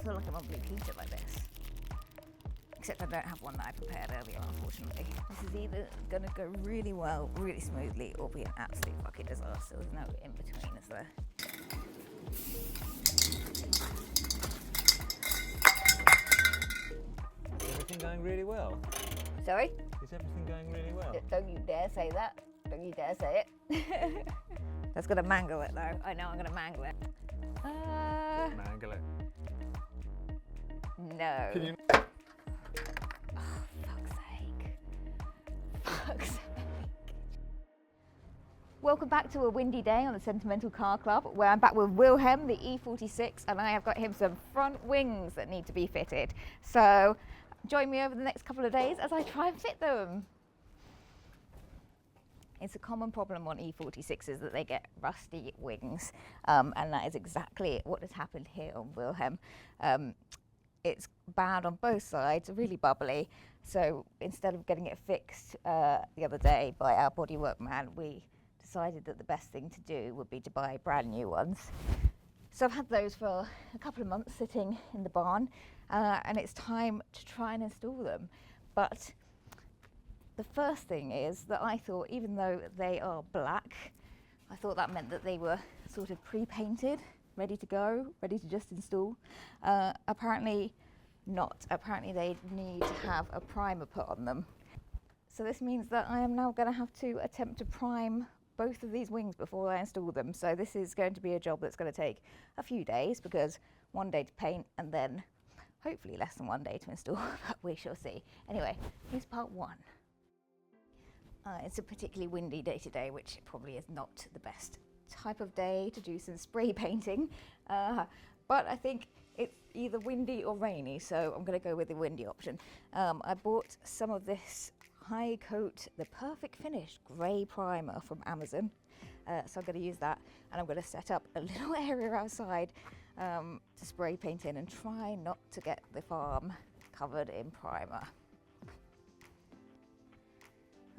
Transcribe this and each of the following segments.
feel like I'm on blue Peter like this. Except I don't have one that I prepared earlier, unfortunately. This is either going to go really well, really smoothly, or be an absolute fucking disaster. There's no in between, is there? Is everything going really well? Sorry? Is everything going really well? Don't you dare say that. Don't you dare say it. That's going to mangle it, though. I know I'm going to mangle it. Mangle it. No. Can you... Oh, fuck's sake. Fuck's sake. Welcome back to a windy day on the Sentimental Car Club, where I'm back with Wilhelm, the E46, and I have got him some front wings that need to be fitted. So join me over the next couple of days as I try and fit them. It's a common problem on E46s that they get rusty wings, and that is exactly what has happened here on Wilhelm. It's bad on both sides, really bubbly, so instead of getting it fixed the other day by our bodywork man, we decided that the best thing to do would be to buy brand new ones. So I've had those for a couple of months sitting in the barn, and it's time to try and install them. But the first thing is that I thought, even though they are black, I thought that meant that they were sort of pre-painted, ready to go, ready to just install. Apparently not. Apparently they need to have a primer put on them. So this means that I am now going to have to attempt to prime both of these wings before I install them. So this is going to be a job that's going to take a few days, because one day to paint and then hopefully less than one day to install, but we shall see. Anyway, here's part one. It's a particularly windy day today, which probably is not the best type of day to do some spray painting, but I think it's either windy or rainy, so I'm going to go with the windy option. I bought some of this High Coat The Perfect Finish grey primer from Amazon, so I'm going to use that, and I'm going to set up a little area outside to spray paint in and try not to get the farm covered in primer.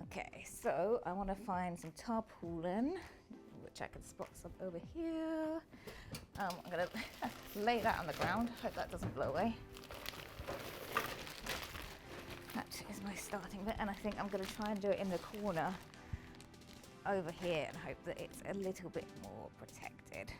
Okay, so I want to find some tarpaulin, which I can spot some over here. I'm going to lay that on the ground, hope that doesn't blow away. That is my starting bit, and I think I'm going to try and do it in the corner over here and hope that it's a little bit more protected.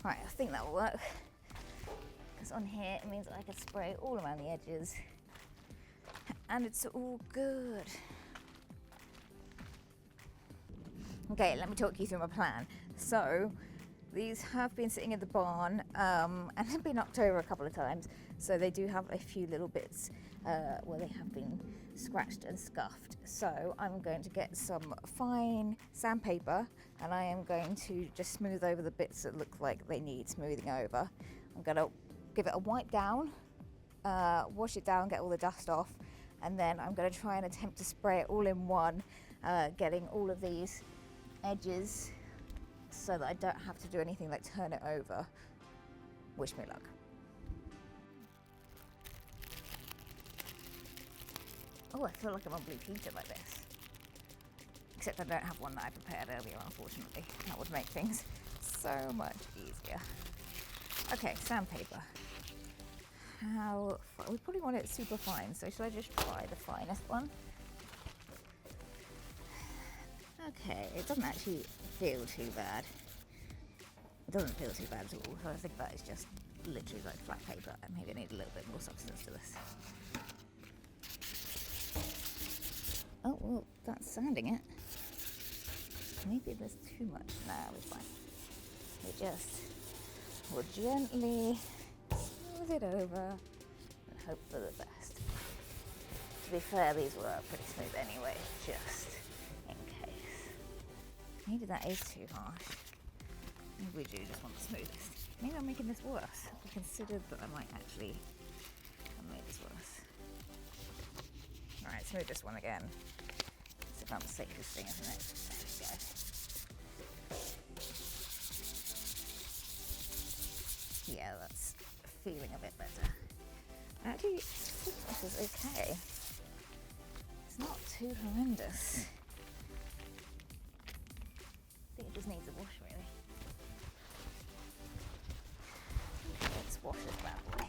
Right, I think that will work, because on here it means I can spray all around the edges and it's all good. Okay, let me talk you through my plan. So these have been sitting in the barn and have been knocked over a couple of times, so they do have a few little bits where they have been scratched and scuffed. So I'm going to get some fine sandpaper and I am going to just smooth over the bits that look like they need smoothing over. I'm going to give it a wipe down, wash it down, get all the dust off, and then I'm going to try and attempt to spray it all in one, getting all of these edges so that I don't have to do anything like turn it over. Wish me luck. Oh, I feel like I'm on blue Peter like this. Except I don't have one that I prepared earlier, unfortunately. That would make things so much easier. Okay, sandpaper. How fine? We probably want it super fine, so should I just try the finest one? Okay, it doesn't actually feel too bad. It doesn't feel too bad at all, so I think that is just literally like flat paper, and maybe I need a little bit more substance to this. Oh, well, that's sanding it. Maybe there's too much. No, we're fine. We just will gently smooth it over and hope for the best. To be fair, these were pretty smooth anyway, just in case. Maybe that is too harsh. Maybe we do just want the smoothest. Maybe I'm making this worse. I considered that I might actually make this worse. Alright, smooth this one again. It's about the safest thing, isn't it? There we go. feeling a bit better. Actually, this is okay. It's not too horrendous. I think it just needs a wash, really. Let's wash this bad boy.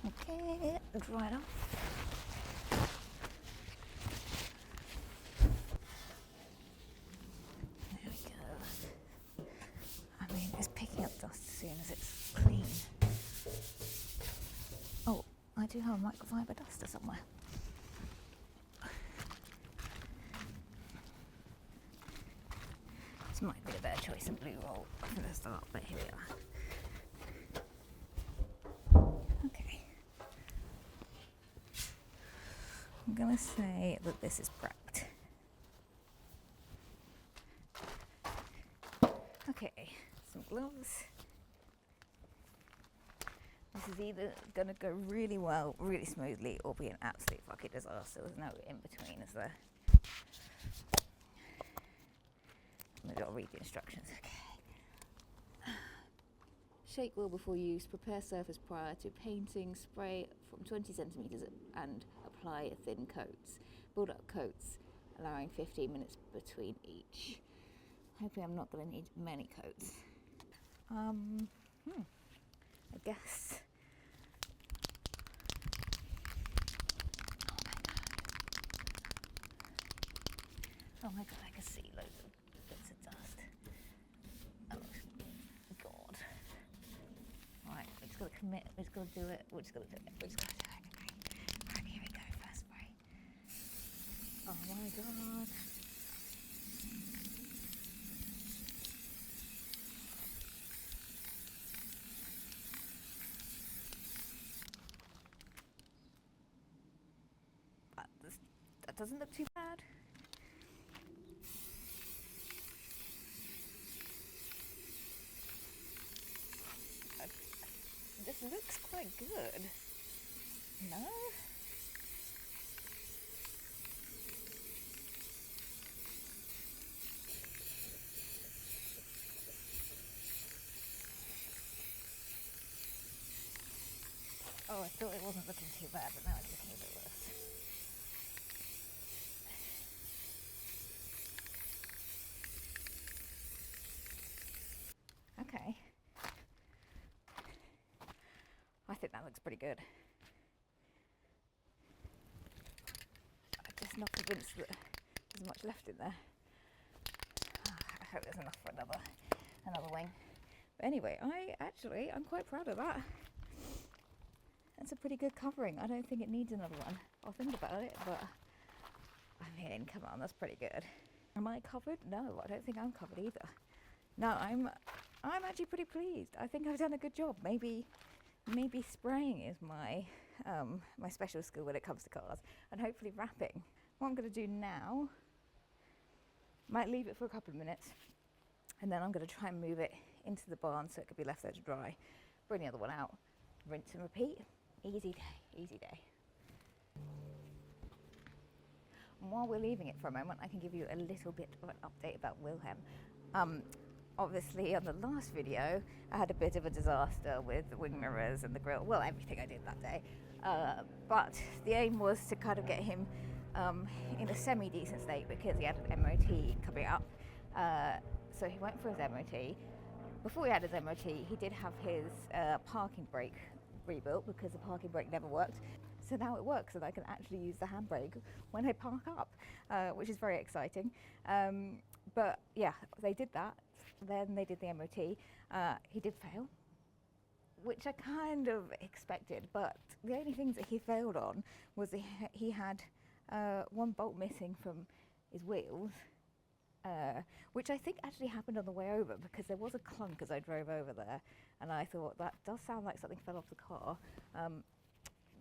Okay, dry it off. There we go. I mean, it's picking up dust as soon as it's clean. Oh, I do have a microfiber duster somewhere. This might be a better choice than blue roll for the start, but here we are. I'm gonna say that this is prepped. Okay, some gloves. This is either gonna go really well, really smoothly, or be an absolute fucking disaster. There's no in between, is there? I've got to read the instructions. Okay. Shake well before use. Prepare surface prior to painting. Spray from 20 centimeters and apply thin coats. Build up coats, allowing 15 minutes between each. Hopefully I'm not going to need many coats. I guess. Oh my god, I can see loads of bits of dust. Oh god. Right, we just got to commit, we just got to do it, we just got to do it, we just got to do it. Okay. Right, here we go, first spray. Oh my god. That doesn't look too bad. This looks quite good. No? Oh, I thought it wasn't looking too bad, but now it's looking a bit worse. Okay. I think that looks pretty good. I'm just not convinced that there's much left in there. I hope there's enough for another wing. But anyway, I'm quite proud of that. That's a pretty good covering. I don't think it needs another one. I'll think about it, but I mean, come on, that's pretty good. Am I covered? No, I don't think I'm covered either. No, I'm actually pretty pleased. I think I've done a good job. Maybe spraying is my my special skill when it comes to cars, and hopefully wrapping. What I'm going to do now, might leave it for a couple of minutes, and then I'm going to try and move it into the barn so it could be left there to dry. Bring the other one out, rinse and repeat. Easy day, easy day. And while we're leaving it for a moment, I can give you a little bit of an update about Wilhelm. Obviously, on the last video, I had a bit of a disaster with the wing mirrors and the grille. Well, everything I did that day. But the aim was to kind of get him in a semi-decent state because he had an MOT coming up. So he went for his MOT. Before he had his MOT, he did have his parking brake rebuilt because the parking brake never worked. So now it works and I can actually use the handbrake when I park up, which is very exciting. But yeah, they did that. Then they did the MOT. He did fail, which I kind of expected, but the only things that he failed on was he had one bolt missing from his wheels, which I think actually happened on the way over because there was a clunk as I drove over there, and I thought that does sound like something fell off the car,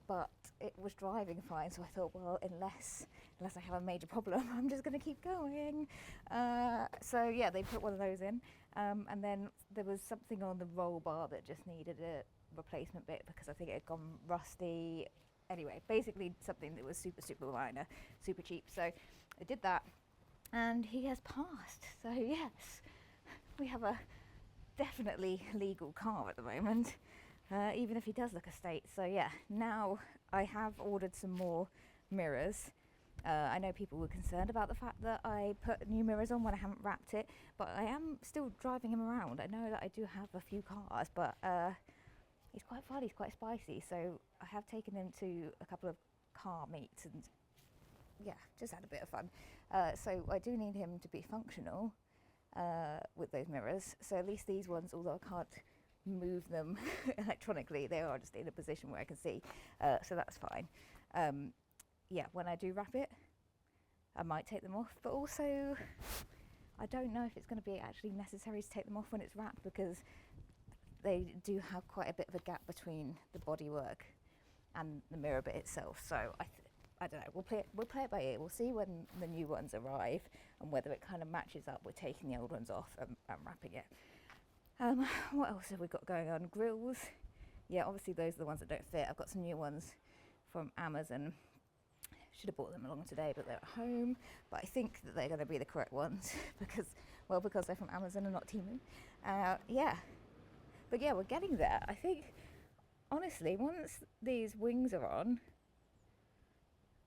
but it was driving fine, so I thought, well, unless I have a major problem, I'm just going to keep going. So yeah, they put one of those in, and then there was something on the roll bar that just needed a replacement bit because I think it had gone rusty. Anyway, basically something that was super minor, super cheap. So I did that, and he has passed. So yes, we have a definitely legal car at the moment, even if he does look a state. So yeah, now I have ordered some more mirrors. I know people were concerned about the fact that I put new mirrors on when I haven't wrapped it, but I am still driving him around. I know that I do have a few cars, but he's quite fun, he's quite spicy, so I have taken him to a couple of car meets and yeah, just had a bit of fun. So I do need him to be functional with those mirrors, so at least these ones, although I can't move them electronically, they are just in a position where I can see, so that's fine. Yeah, when I do wrap it, I might take them off, but also I don't know if it's going to be actually necessary to take them off when it's wrapped, because they do have quite a bit of a gap between the bodywork and the mirror bit itself. So I don't know. We'll play it by ear. We'll see when the new ones arrive and whether it kind of matches up with taking the old ones off and wrapping it. What else have we got going on? Grills. Yeah, obviously those are the ones that don't fit. I've got some new ones from Amazon. Should have brought them along today, but they're at home. But I think that they're going to be the correct ones because they're from Amazon and not Temu. Yeah. But yeah, we're getting there. I think, honestly, once these wings are on,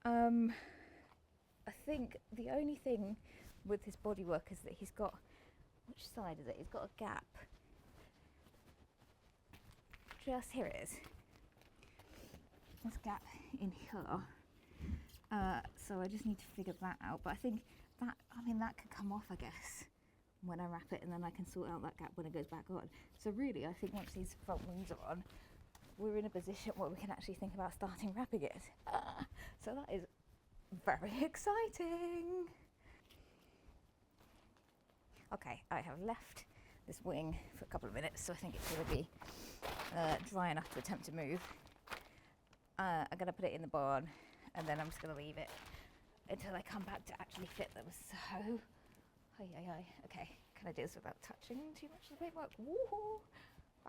I think the only thing with his bodywork is that he's got, which side is it? He's got a gap. Just here it is. This gap in here. So I just need to figure that out. But I think that could come off, I guess, when I wrap it, and then I can sort out that gap when it goes back on. So really, I think once these front wings are on, we're in a position where we can actually think about starting wrapping it. So that is very exciting. Okay, I have left this wing for a couple of minutes, so I think it's going to be dry enough to attempt to move. I'm going to put it in the barn, and then I'm just going to leave it until I come back to actually fit them. So, okay, can I do this without touching too much of the paintwork? Woohoo!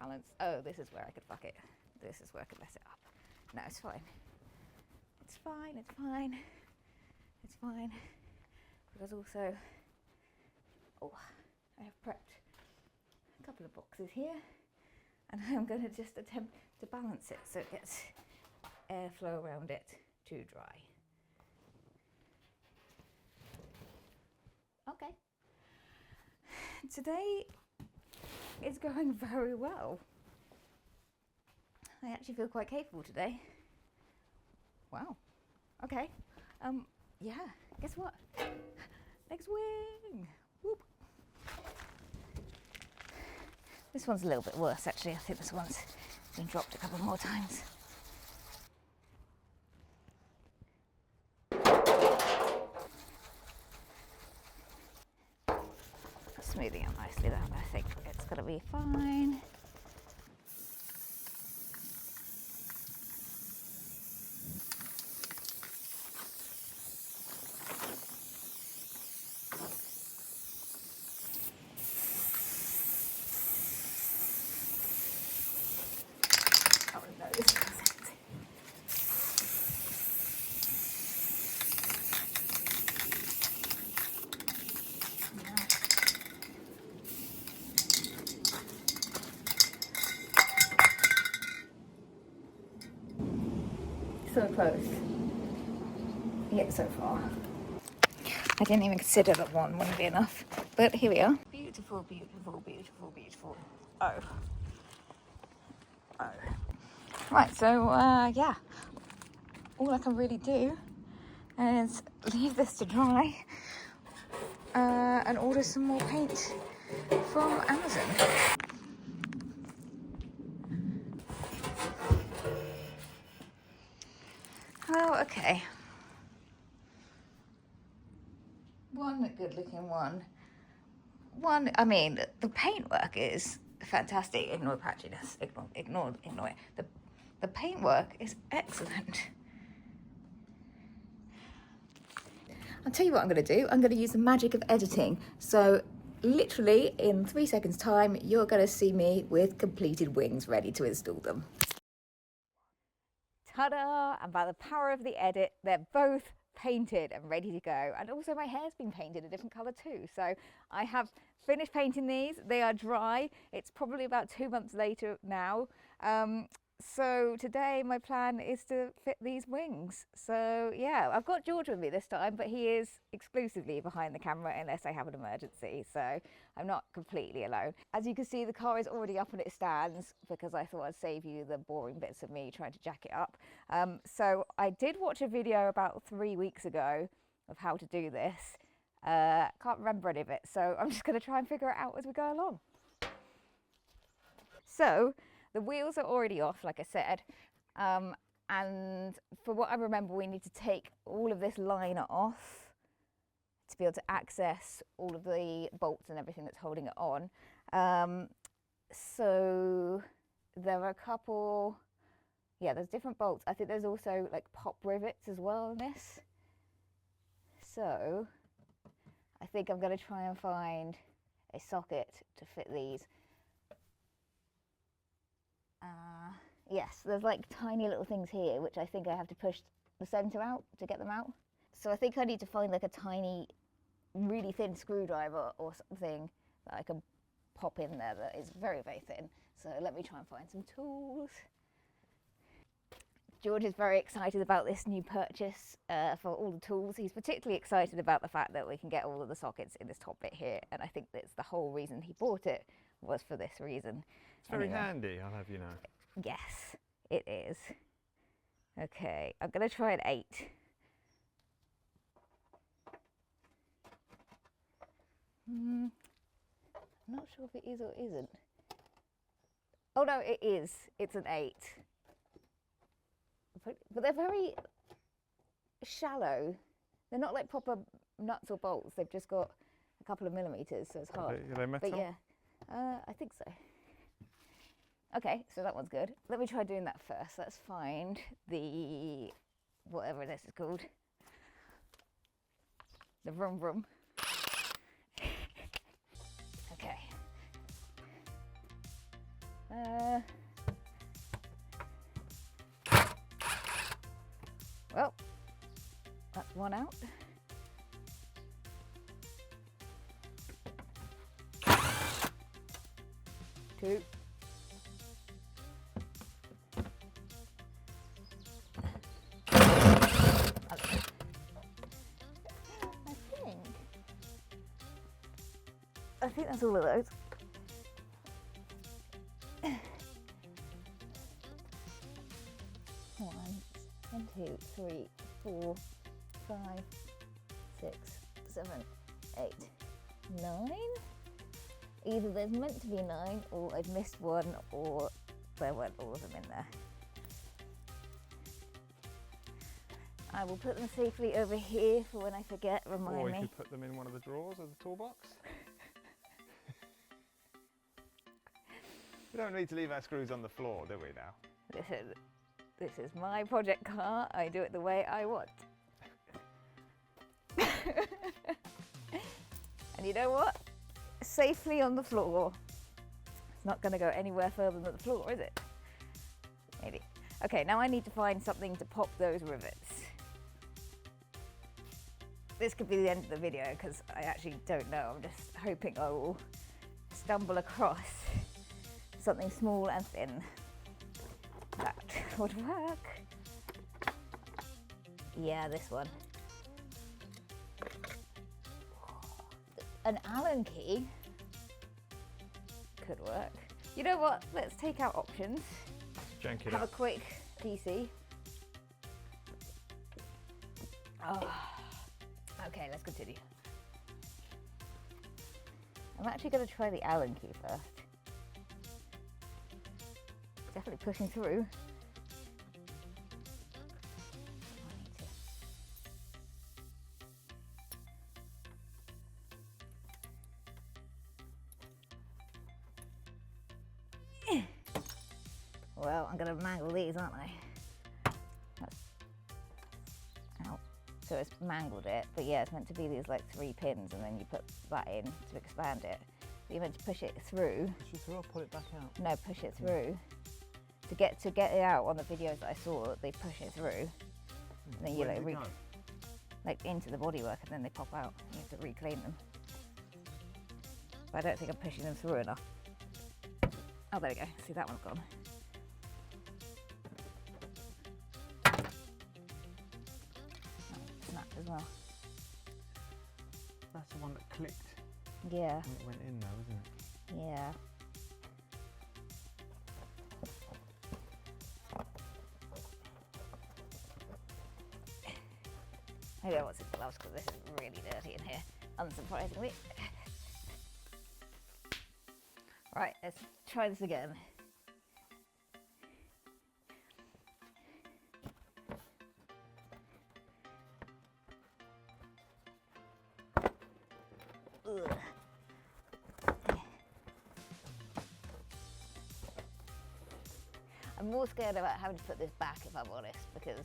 Balance. Oh, this is where I could fuck it. This is where I could mess it up. No, it's fine. It's fine, it's fine. It's fine. Because also, I have prepped a couple of boxes here, and I'm going to just attempt to balance it so it gets airflow around it to dry. Okay. Today is going very well. I actually feel quite capable today. Wow. Okay. Yeah, guess what? Next wing! Whoop. This one's a little bit worse actually. I think this one's been dropped a couple more times. Smoothing out nicely there, I think it's going to be fine. Oh no, this is so close, yet so far. I didn't even consider that one wouldn't be enough, but here we are. Beautiful, beautiful, beautiful, beautiful. Oh. Right, so yeah, all I can really do is leave this to dry and order some more paint from Amazon. Well, okay. One good looking one. I mean, the paintwork is fantastic. Ignore the patchiness. Ignore it. The paintwork is excellent. I'll tell you what I'm going to do. I'm going to use the magic of editing. So literally in 3 seconds time, you're going to see me with completed wings ready to install them. Ta-da! And by the power of the edit, they're both painted and ready to go. And also my hair's been painted a different colour too. So I have finished painting these. They are dry. It's probably about 2 months later now. So today my plan is to fit these wings. So yeah, I've got George with me this time, but he is exclusively behind the camera unless I have an emergency. So I'm not completely alone. As you can see, the car is already up on its stands because I thought I'd save you the boring bits of me trying to jack it up. So I did watch a video about 3 weeks ago of how to do this. Can't remember any of it, so I'm just going to try and figure it out as we go along. So the wheels are already off, like I said, and for what I remember, we need to take all of this liner off to be able to access all of the bolts and everything that's holding it on. So there are a couple, yeah, there's different bolts. I think there's also like pop rivets as well in this. So I think I'm going to try and find a socket to fit these. Yes, there's like tiny little things here which I think I have to push the centre out to get them out. So I think I need to find like a tiny, really thin screwdriver or something that I can pop in there that is very, very thin. So let me try and find some tools. George is very excited about this new purchase for all the tools. He's particularly excited about the fact that we can get all of the sockets in this top bit here, and I think that's the whole reason he bought it, was for this reason. It's very handy, I'll have you know. Yes, it is. Okay, I'm going to try an 8. I'm not sure if it is or isn't. Oh no, it is. It's an 8. But they're very shallow. They're not like proper nuts or bolts. They've just got a couple of millimeters, so it's hard. Are they metal? But yeah, I think so. Okay, so that one's good. Let me try doing that first. Let's find the, whatever this is called. The vroom vroom. Okay. Well, that's one out. Two. I think that's all of those. 1, 2, 3, 4, 5, 6, 7, 8, 9. Either there's meant to be 9, or I've missed one, or there weren't all of them in there. I will put them safely over here for when I forget, remind me. Or you could put them in one of the drawers of the toolbox. We don't need to leave our screws on the floor, do we now? This is my project car. I do it the way I want. And you know what? Safely on the floor. It's not going to go anywhere further than the floor, is it? Maybe. Okay, now I need to find something to pop those rivets. This could be the end of the video because I actually don't know. I'm just hoping I will stumble across something small and thin that would work. Yeah, this one. An Allen key could work. You know what? Let's take out options. Jank it Have up. a quick PC. Oh. Okay, let's continue. I'm actually going to try the Allen key first. Definitely pushing through. Well, I'm going to mangle these, aren't I? Ow. So it's mangled it, but yeah, it's meant to be these like 3 pins, and then you put that in to expand it. So you're meant to push it through. Push it through or pull it back out? No, push it through. To get it out on the videos that I saw, they push it through. And then you like into the bodywork, and then they pop out. You have to reclaim them. But I don't think I'm pushing them through enough. Oh, there we go. See, that one's gone. Snapped as well. That's the one that clicked. Yeah. When it went in though, isn't it? Yeah. I don't want some gloves because this is really dirty in here, unsurprisingly. Right, let's try this again. Ugh. I'm more scared about having to put this back, if I'm honest, because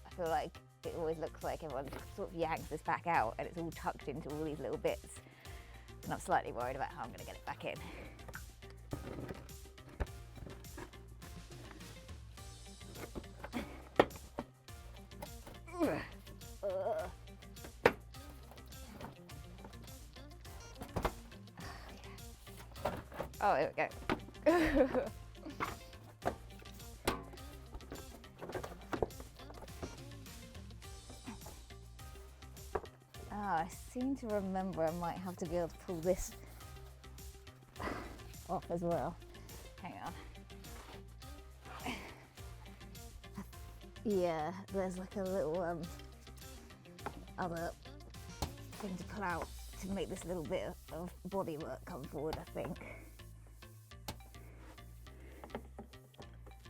I feel like it always looks like everyone sort of yanks this back out and it's all tucked into all these little bits. And I'm slightly worried about how I'm going to get it back in. Oh, there we go. I seem to remember I might have to be able to pull this off as well. Hang on. Yeah, there's like a little other thing to pull out to make this little bit of bodywork come forward, I think.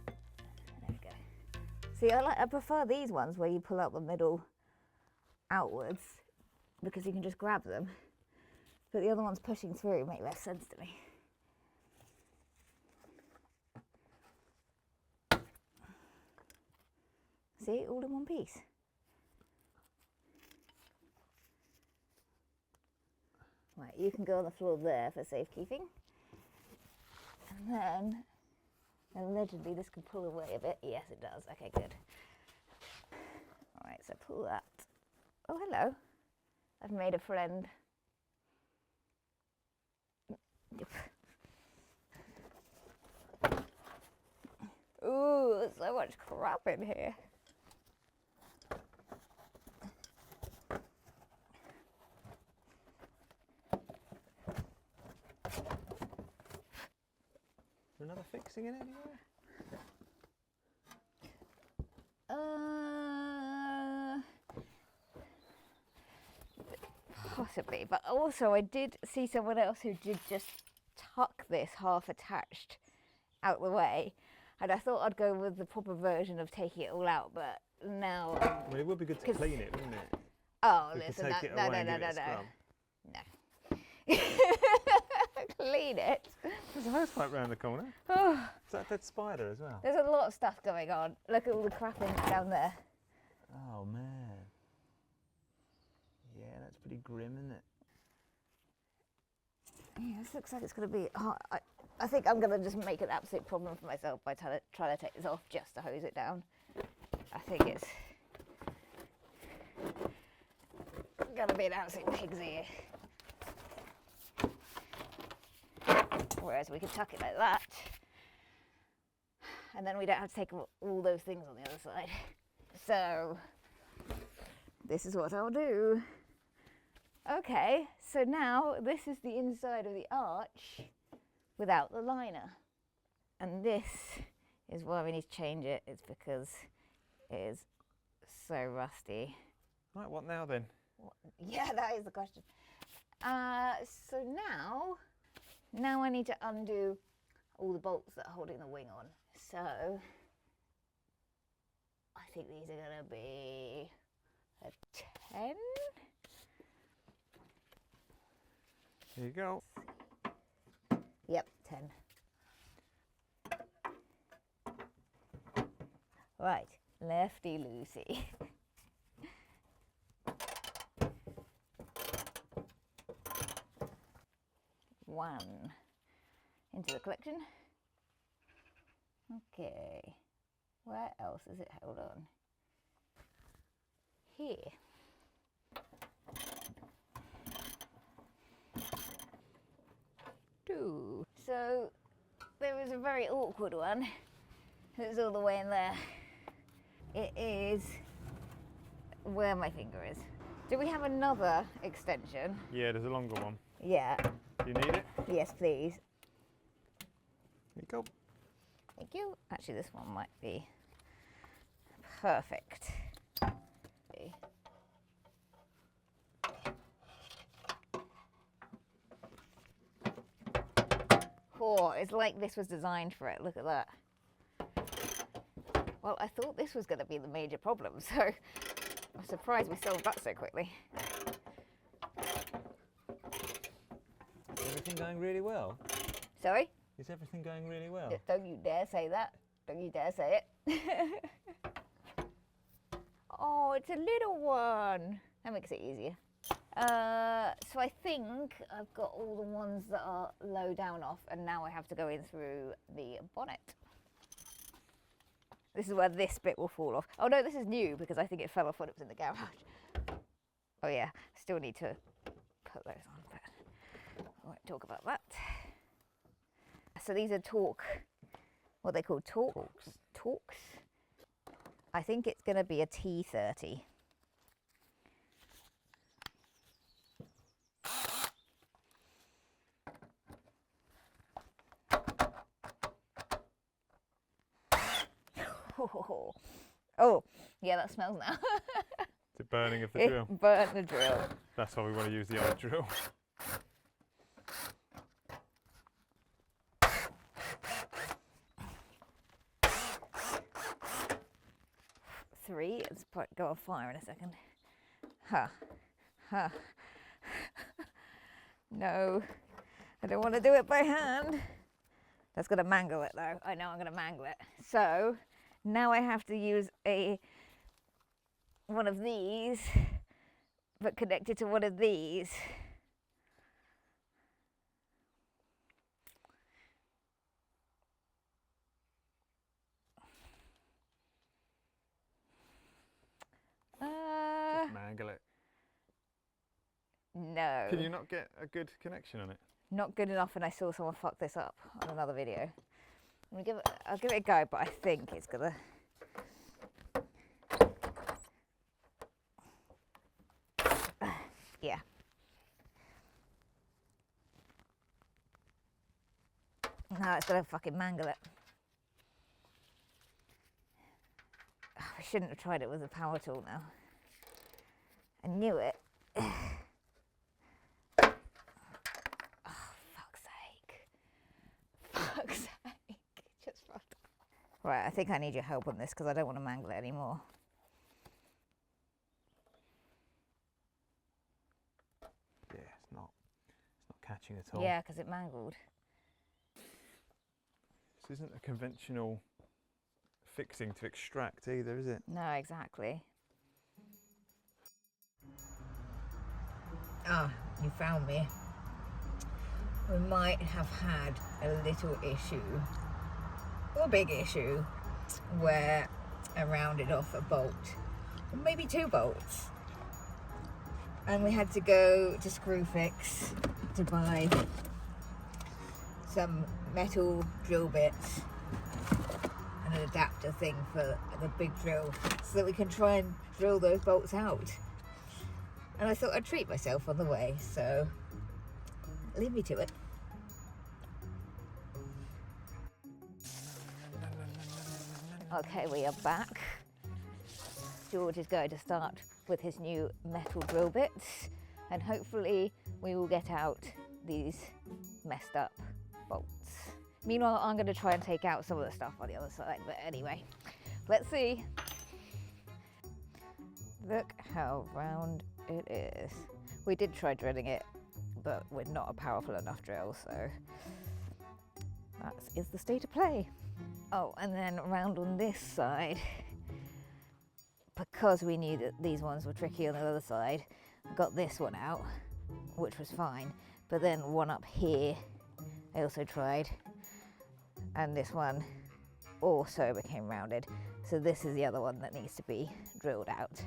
There we go. See, I prefer these ones where you pull out the middle outwards, because you can just grab them, but the other ones pushing through make less sense to me. See, all in one piece. Right, you can go on the floor there for safekeeping, and then allegedly this can pull away a bit. Yes, it does. Okay, good. All right, so pull that. Oh, hello. I've made a friend. Ooh, there's so much crap in here. Is there another fixing in it anywhere? Possibly, but also I did see someone else who did just tuck this half attached out the way, and I thought I'd go with the proper version of taking it all out, but now... Well, it would be good to clean it, wouldn't it? Oh, We could listen, take it away and give it a scrub. No. Clean it. There's a hose pipe round the corner. Oh, Is that a dead spider as well? there's a lot of stuff going on. Look at all the crap down there. Oh man. Yeah, that's pretty grim, isn't it? Yeah, this looks like it's going to be hard. I think I'm going to just make an absolute problem for myself by trying to take this off just to hose it down. I think it's going to be an absolute pig's ear. Whereas we could tuck it like that, and then we don't have to take all those things on the other side. So this is what I'll do. Okay, so now this is the inside of the arch without the liner. And this is why we need to change it. It's because it is so rusty. Right, what now then? Yeah, that is the question. So now I need to undo all the bolts that are holding the wing on. So I think these are going to be a 10. Here you go. Yep, 10. Right, lefty loosey. one into the collection. Okay, where else is it held on? Here. Two. So there is a very awkward one. It's all the way in there. It is where my finger is. Do we have another extension? Yeah, there's a longer one. Yeah. Do you need it? Yes, please. Here you go. Thank you. Actually, this one might be perfect. Oh, it's like this was designed for it. Look at that. Well, I thought this was going to be the major problem, so I'm surprised we solved that so quickly. Is everything going really well? Sorry? Is everything going really well? Don't you dare say that. Don't you dare say it. Oh, it's a little one. That makes it easier. So I think I've got all the ones that are low down off, and now I have to go in through the bonnet. This is where this bit will fall off. Oh no, this is new because I think it fell off when it was in the garage. Oh yeah, still need to put those on, but I won't talk about that. So these are what they call Torques. I think it's going to be a T30. Oh, yeah, that smells now. Is it burning of the drill? It burnt the drill. That's why we want to use the old drill. Three, it's go on fire in a second. Ha, ha. No, I don't want to do it by hand. That's going to mangle it though. I know I'm going to mangle it. So now I have to use one of these, but connected to one of these. Just mangle it. No. Can you not get a good connection on it? Not good enough, and I saw someone fuck this up on another video. I'll give it a go, but I think it's gonna. Yeah. No, it's gonna fucking mangle it. Oh, I shouldn't have tried it with a power tool now. I knew it. Right, I think I need your help on this because I don't want to mangle it anymore. Yeah, it's not catching at all. Yeah, because it mangled. This isn't a conventional fixing to extract either, is it? No, exactly. Ah, you found me. We might have had a little issue, or a big issue, where I rounded off a bolt, or maybe two bolts, and we had to go to Screwfix to buy some metal drill bits and an adapter thing for the big drill so that we can try and drill those bolts out. And I thought I'd treat myself on the way, so leave me to it. Okay, we are back. George is going to start with his new metal drill bits, and hopefully we will get out these messed up bolts. Meanwhile, I'm going to try and take out some of the stuff on the other side, but anyway, let's see. Look how round it is. We did try drilling it, but we're not a powerful enough drill, so that is the state of play. Oh, and then around on this side, because we knew that these ones were tricky on the other side, I got this one out, which was fine, but then one up here I also tried, and this one also became rounded. So this is the other one that needs to be drilled out.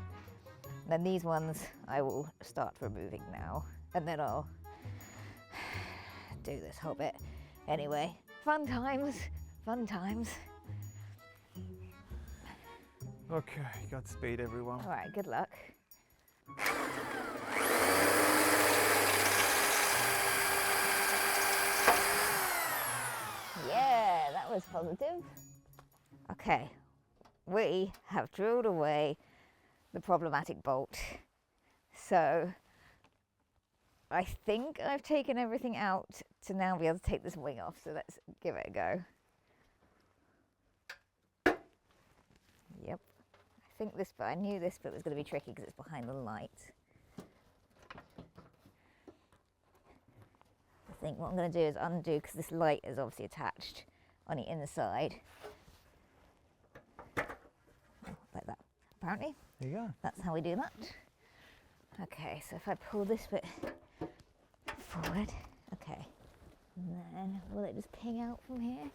Then these ones I will start removing now, and then I'll do this whole bit. Anyway, fun times, fun times. Okay, Godspeed everyone. All right, good luck. Yeah, that was positive. Okay, we have drilled away the problematic bolt. So I think I've taken everything out to now be able to take this wing off. So let's give it a go. Yep. I think this bit, I knew this bit was going to be tricky because it's behind the light. I think what I'm going to do is undo, because this light is obviously attached on the inside. Like that, apparently. There you go. That's how we do that. Okay, so if I pull this bit forward, okay, and then will it just ping out from here?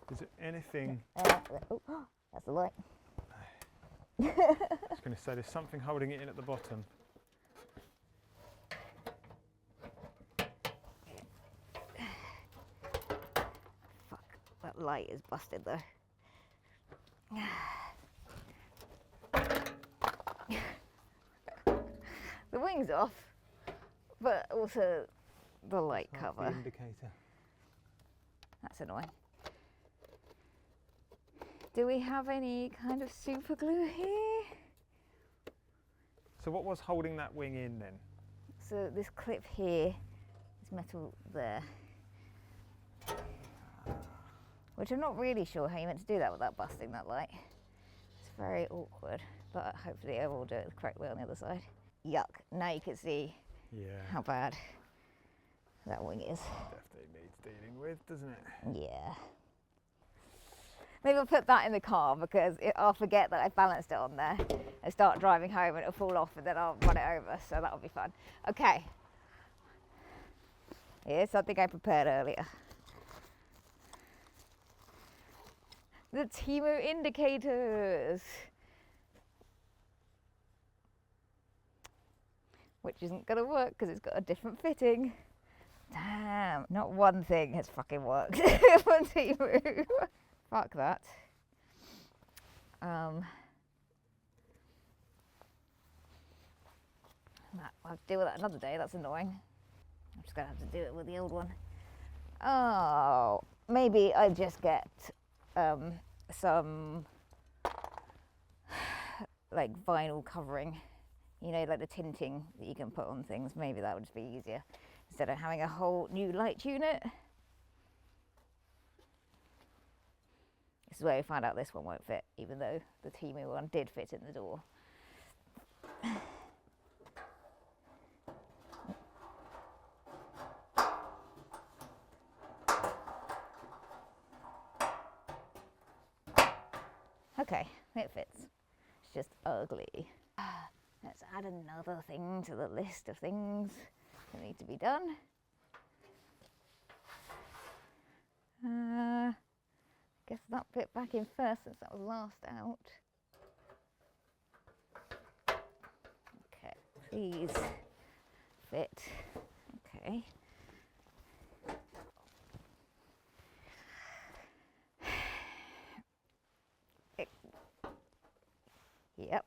Is there anything? Oh, that's the light. I was going to say there's something holding it in at the bottom. Fuck, that light is busted though. The wing's off, but also the light That's cover. the indicator. That's annoying. Do we have any kind of super glue here? So what was holding that wing in then? So this clip here is metal there. Which I'm not really sure how you're meant to do that without busting that light. It's very awkward, but hopefully I will do it the correct way on the other side. Yuck, now you can see how bad that wing is. Definitely needs dealing with, doesn't it? Yeah. Maybe I'll put that in the car because I'll forget that I balanced it on there and start driving home and it'll fall off and then I'll run it over, so that'll be fun. Okay. Here's something I prepared earlier. The Techno indicators. Which isn't going to work because it's got a different fitting. Damn, not one thing has fucking worked on Techno. Fuck that. I'll have to deal with that another day, that's annoying. I'm just going to have to do it with the old one. Oh, maybe I just get some like vinyl covering, you know, like the tinting that you can put on things. Maybe that would just be easier instead of having a whole new light unit. This is where we found out this one won't fit, even though the Techno one did fit in the door. Okay, it fits. It's just ugly. Let's add another thing to the list of things that need to be done. Guess that bit back in first since that was last out. Okay, please fit. Okay. Yep.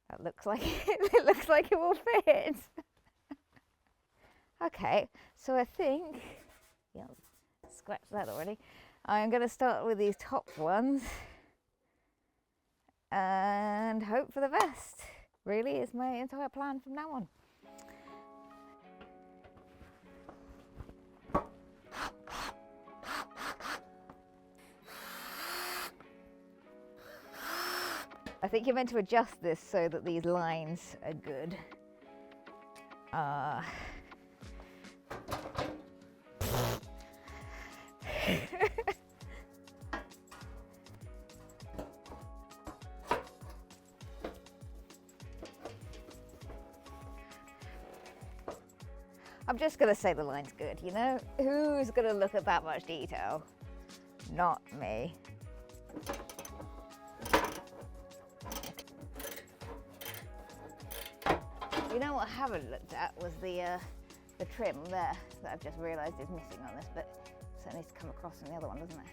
That looks like it looks like it will fit. Okay, so I think, yeah, scratched that already. I'm going to start with these top ones and hope for the best. Really, is my entire plan from now on. I think you're meant to adjust this so that these lines are good. I'm just gonna say the line's good, you know? Who's gonna look at that much detail? Not me. You know what I haven't looked at was the trim there that I've just realised is missing on this, but so it needs to come across on the other one, doesn't it?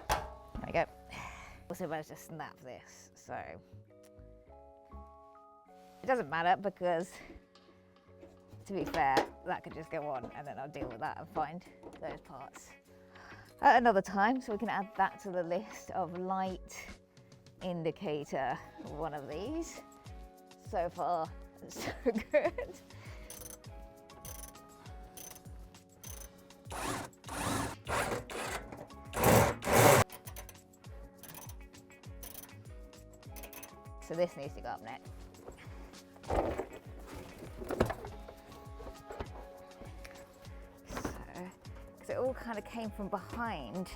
There we go. Also managed to snap this, so it doesn't matter because, to be fair, that could just go on and then I'll deal with that and find those parts at another time, so we can add that to the list of light indicator, one of these. So far, so good. So this needs to go up next. Because it all kind of came from behind.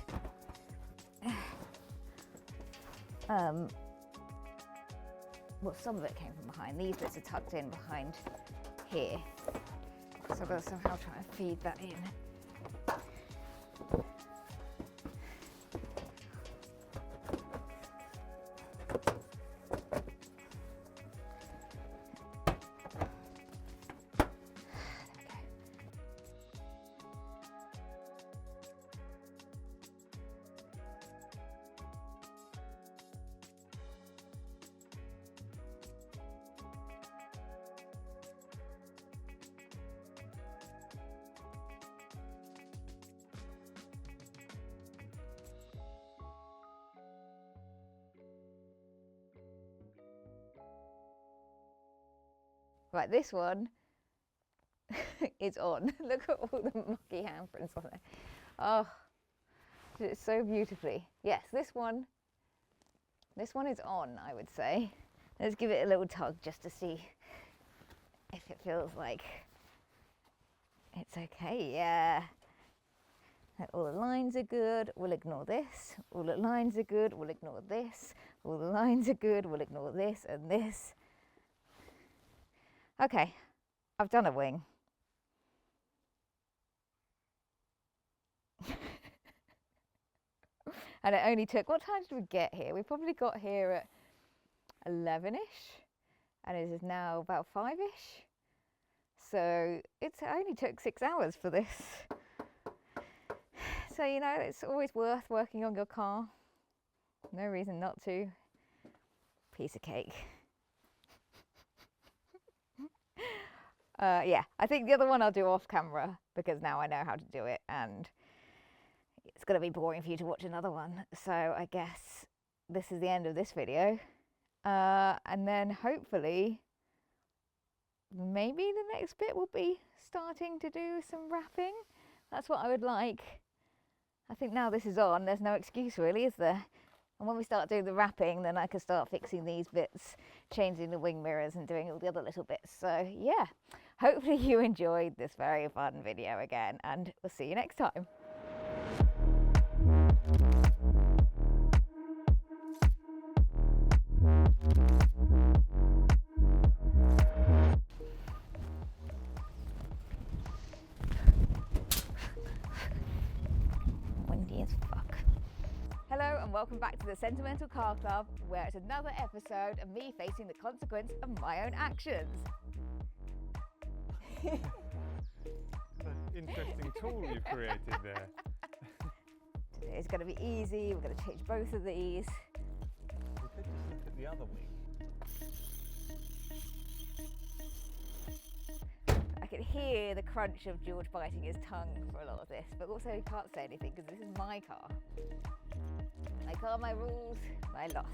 Well, some of it came from behind. These bits are tucked in behind here. So I've got to somehow try and feed that in. Right, this one is on. Look at all the mucky handprints on it. Oh, did it so beautifully. Yes, this one is on, I would say. Let's give it a little tug just to see if it feels like it's okay. Yeah. All the lines are good, we'll ignore this. All the lines are good, we'll ignore this. All the lines are good, we'll ignore this and this. Okay, I've done a wing. And it only took, what time did we get here? We probably got here at 11ish, and it is now about 5ish. So it only took 6 hours for this. So, you know, it's always worth working on your car. No reason not to. Piece of cake. Yeah, I think the other one I'll do off camera because now I know how to do it and it's going to be boring for you to watch another one. So I guess this is the end of this video. And then hopefully maybe the next bit will be starting to do some wrapping. That's what I would like. I think now this is on, there's no excuse really, is there? And when we start doing the wrapping, then I can start fixing these bits, changing the wing mirrors and doing all the other little bits. So yeah, hopefully you enjoyed this very fun video again, and we'll see you next time. Windy as fuck. Hello and welcome back to the Sentimental Car Club, where it's another episode of me facing the consequence of my own actions. An interesting tool you've created there. Today's going to be easy, we're going to change both of these. We could just look at the other wing. I can hear the crunch of George biting his tongue for a lot of this, but also he can't say anything because this is my car. My car, my rules, my loss.